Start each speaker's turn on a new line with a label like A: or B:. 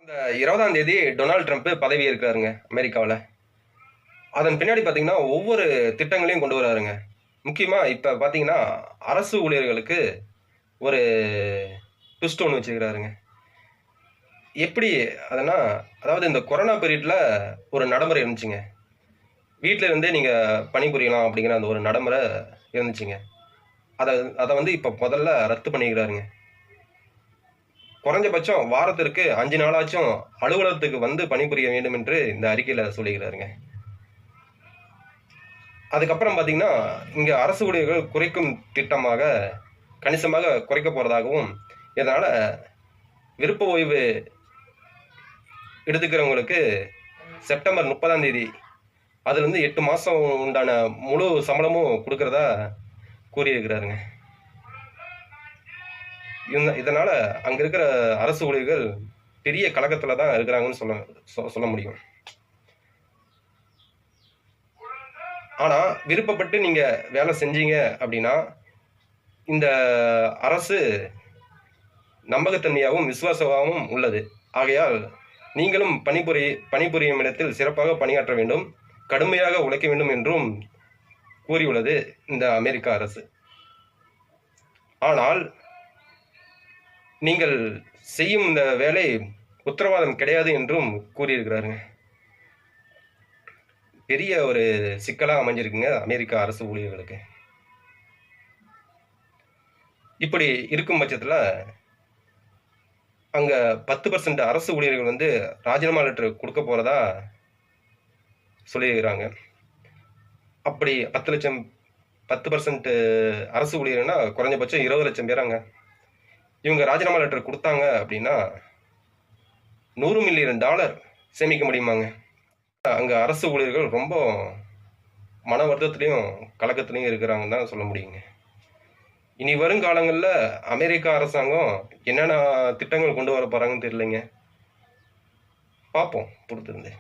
A: இந்த 20ஆம் தேதி Donald Trump பதவி ஏற்கிறாருங்க அமெரிக்காவில். அதன் பின்னாடி பார்த்தீங்கன்னா ஒவ்வொரு திட்டங்களையும் கொண்டு வராருங்க. முக்கியமாக இப்போ பார்த்தீங்கன்னா அரசு ஊழியர்களுக்கு ஒரு ட்விஸ்ட் ஒன்று வச்சுருக்கிறாருங்க. எப்படி அதனா, அதாவது இந்த கொரோனா பீரியடில் ஒரு நடைமுறை இருந்துச்சுங்க. வீட்டில் இருந்தே நீங்கள் பணிபுரியலாம் அப்படிங்கிற அந்த ஒரு நடைமுறை இருந்துச்சுங்க. அதை அதை வந்து இப்போ முதல்ல ரத்து பண்ணிக்கிறாருங்க. குறைஞ்சபட்சம் வாரத்திற்கு 5 நாளாச்சும் அலுவலகத்துக்கு வந்து பணிபுரிய வேண்டும் என்று இந்த அறிக்கையில சொல்லிக்கிறாருங்க. அதுக்கப்புறம் பார்த்தீங்கன்னா, இங்க அரசு ஊழியர்கள் குறைக்கும் திட்டமாக கணிசமாக குறைக்க போறதாகவும், இதனால விருப்ப ஓய்வு எடுத்துக்கிறவங்களுக்கு செப்டம்பர் 30ஆம் தேதி அதிலிருந்து 8 மாசம் உண்டான முழு சம்பளமும் குடுக்கிறதா கூறியிருக்கிறாருங்க. இதனால அங்க இருக்கிற அரசு ஊழியர்கள் பெரிய கலக்கத்துல தான் இருக்கிறாங்கன்னு சொல்ல முடியும். ஆனா விருப்பப்பட்டு நீங்க வேலை செஞ்சீங்க அப்படின்னா, இந்த அரசு நம்பகத்தன்மையாகவும் விசுவாசமாகவும் உள்ளது. ஆகையால் நீங்களும் பணிபுரியும் இடத்தில் சிறப்பாக பணியாற்ற வேண்டும், கடுமையாக உழைக்க வேண்டும் என்றும் கூறியுள்ளது இந்த அமெரிக்க அரசு. ஆனால் நீங்கள் செய்யும் இந்த வேலை உத்தரவாதம் கிடையாது என்றும் கூறியிருக்கிறாருங்க. பெரிய ஒரு சிக்கலா அமைஞ்சிருக்குங்க அமெரிக்க அரசு ஊழியர்களுக்கு. இப்படி இருக்கும் பட்சத்துல அங்க 10% அரசு ஊழியர்கள் வந்து ராஜினாமா லெட்டர் கொடுக்க போறதா சொல்லியிருக்கிறாங்க. அப்படி 10% அரசு ஊழியர்னா குறைஞ்சபட்சம் 20 லட்சம் பேராங்க. இவங்க ராஜினாமா லெட்டர் கொடுத்தாங்க அப்படின்னா $100 மில்லியன் சேமிக்க முடியுமாங்க. அங்க அரசு ஊழியர்கள் ரொம்ப மன வருத்தத்திலையும் கலக்கத்திலையும் இருக்கிறாங்கன்னு தான் சொல்ல முடியுங்க. இனி வருங்காலங்களில் அமெரிக்கா அரசாங்கம் என்னென்ன திட்டங்கள் கொண்டு வர போறாங்கன்னு தெரியலைங்க. பார்ப்போம் பொறுத்திருந்து.